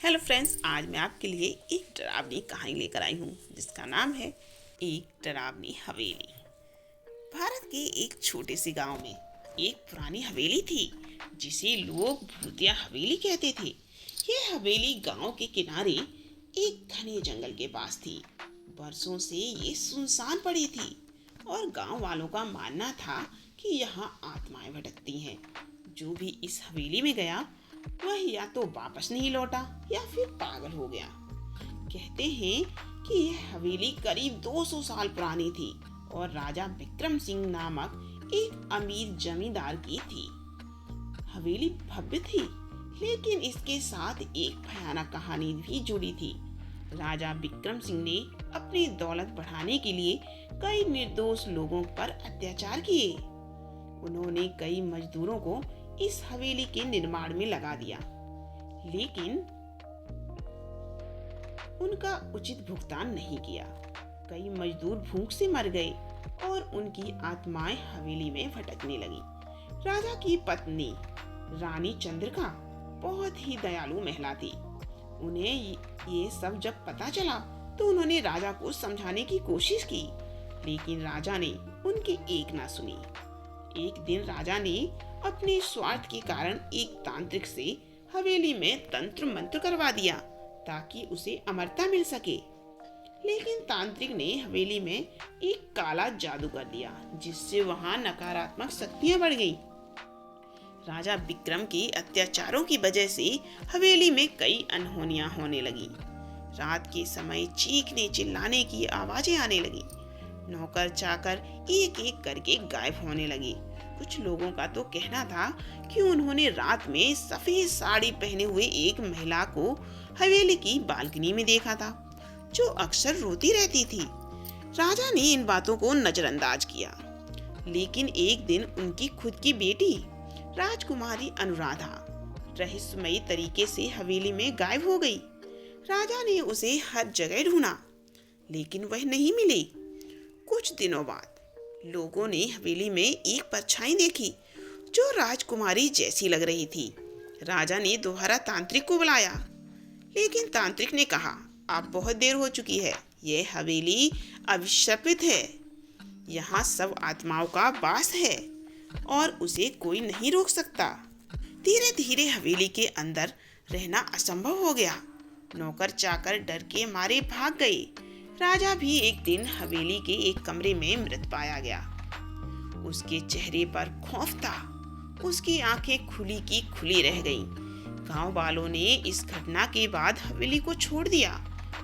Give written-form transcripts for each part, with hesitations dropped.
Hello friends, आज मैं आपके लिए एक डरावनी कहानी लेकर आई हूँ जिसका नाम है एक डरावनी हवेली। भारत के एक छोटे से गांव में एक पुरानी हवेली थी जिसे लोग भूतिया हवेली कहते थे। यह हवेली गांव के किनारे एक घने जंगल के पास थी। बरसों से ये सुनसान पड़ी थी और गांव वालों का मानना था कि यहाँ आत्माएं भटकती हैं। जो भी इस हवेली में गया वह या तो वापस नहीं लौटा या फिर पागल हो गया। कहते हैं कि यह हवेली करीब 200 साल पुरानी थी और राजा विक्रम सिंह नामक एक अमीर जमींदार की थी। हवेली भव्य थी, लेकिन इसके साथ एक भयानक कहानी भी जुड़ी थी। राजा विक्रम सिंह ने अपनी दौलत बढ़ाने के लिए कई निर्दोष लोगों पर अत्याचार किए। उन्होंने कई मजदूरों को इस हवेली के निर्माण में लगा दिया, लेकिन उनका उचित भुगतान नहीं किया। कई मजदूर भूख से मर गए और उनकी आत्माएं हवेली में भटकने लगी। राजा की पत्नी रानी चंद्रिका बहुत ही दयालु महिला थी। उन्हें ये सब जब पता चला तो उन्होंने राजा को समझाने की कोशिश की, लेकिन राजा ने उनकी एक ना सुनी। एक दिन राजा ने अपने स्वार्थ के कारण एक तांत्रिक से हवेली में तंत्र मंत्र करवा दिया ताकि उसे अमरता मिल सके। लेकिन तांत्रिक ने हवेली में एक काला जादू कर दिया जिससे वहां नकारात्मक शक्तियां बढ़ गईं। राजा विक्रम के अत्याचारों की वजह से हवेली में कई अनहोनियां होने लगी। रात के समय चीखने चिल्लाने की आवाजें आने लगी। नौकर चाकर एक एक करके गायब होने लगे। कुछ लोगों का तो कहना था कि उन्होंने रात में सफेद साड़ी पहने हुए एक महिला को हवेली की बालकनी में देखा था, जो अक्सर रोती रहती थी। राजा ने इन बातों को नजरअंदाज किया, लेकिन एक दिन उनकी खुद की बेटी राजकुमारी अनुराधा रहस्यमयी तरीके से हवेली में गायब हो गई। राजा ने उसे हर जगह ढूंढा, लेकिन वह नहीं मिली। कुछ दिनों बाद लोगों ने हवेली में एक परछाई देखी जो राजकुमारी जैसी लग रही थी। राजा ने दोबारा तांत्रिक को बुलाया, लेकिन तांत्रिक ने कहा, अब बहुत देर हो चुकी है, यह हवेली अभिशापित है। यहाँ सब आत्माओं का वास है और उसे कोई नहीं रोक सकता। धीरे धीरे हवेली के अंदर रहना असंभव हो गया। नौकर चाकर डर के मारे भाग गए। राजा भी एक दिन हवेली के एक कमरे में मृत पाया गया। उसके चेहरे पर खौफ था। उसकी आंखें खुली की खुली रह गईं। गांव वालों ने इस घटना के बाद हवेली को छोड़ दिया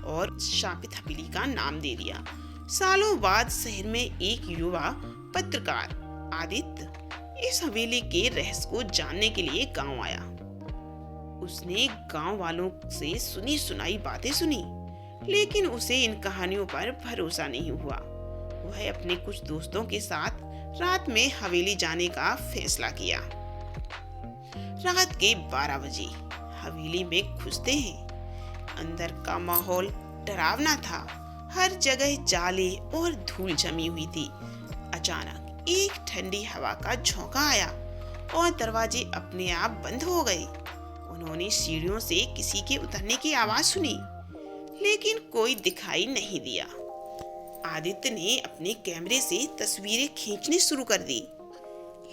और शापित हवेली का नाम दे दिया। सालों बाद शहर में एक युवा पत्रकार आदित्य इस हवेली के रहस्य को जानने के लिए गांव आया। उसने गांव वालों से सुनी सुनाई बातें सुनी, लेकिन उसे इन कहानियों पर भरोसा नहीं हुआ। वह अपने कुछ दोस्तों के साथ रात में हवेली जाने का फैसला किया। रात के 12 बजे हवेली में घुसते हैं। अंदर का माहौल डरावना था। हर जगह जाले और धूल जमी हुई थी। अचानक एक ठंडी हवा का झोंका आया और दरवाजे अपने आप बंद हो गए। उन्होंने सीढ़ियों से किसी के उतरने की आवाज सुनी, लेकिन कोई दिखाई नहीं दिया। आदित्य ने अपने कैमरे से तस्वीरें खींचनी शुरू कर दी,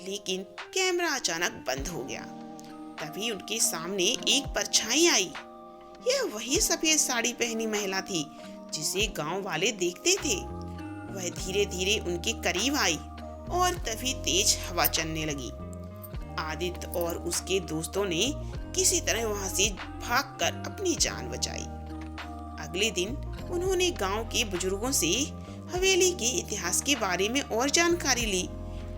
लेकिन कैमरा अचानक बंद हो गया। तभी उनके सामने एक परछाई आई। यह वही सफेद साड़ी पहनी महिला थी जिसे गांव वाले देखते थे। वह धीरे धीरे उनके करीब आई और तभी तेज हवा चलने लगी। आदित्य और उसके दोस्तों ने किसी तरह वहां से भागकर अपनी जान बचाई। अगले दिन उन्होंने गांव के बुजुर्गों से हवेली के इतिहास के बारे में और जानकारी ली।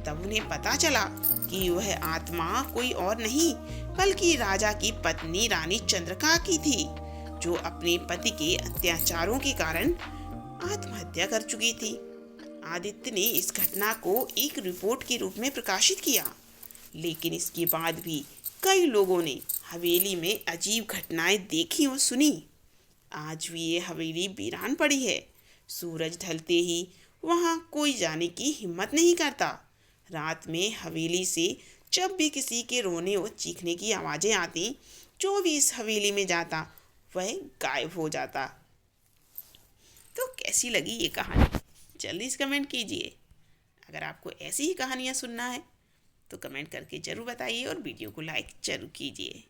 तब उन्हें पता चला कि वह आत्मा कोई और नहीं बल्कि राजा की पत्नी रानी चंद्रिका की थी, जो अपने पति के अत्याचारों के कारण आत्महत्या कर चुकी थी। आदित्य ने इस घटना को एक रिपोर्ट के रूप में प्रकाशित किया, लेकिन इसके बाद भी कई लोगों ने हवेली में अजीब घटनाएं देखी और सुनी। आज भी ये हवेली वीरान पड़ी है। सूरज ढलते ही वहां कोई जाने की हिम्मत नहीं करता। रात में हवेली से जब भी किसी के रोने और चीखने की आवाजें आती, जो भी इस हवेली में जाता वह गायब हो जाता। तो कैसी लगी ये कहानी, जल्दी से कमेंट कीजिए। अगर आपको ऐसी ही कहानियाँ सुनना है तो कमेंट करके ज़रूर बताइए और वीडियो को लाइक ज़रूर कीजिए।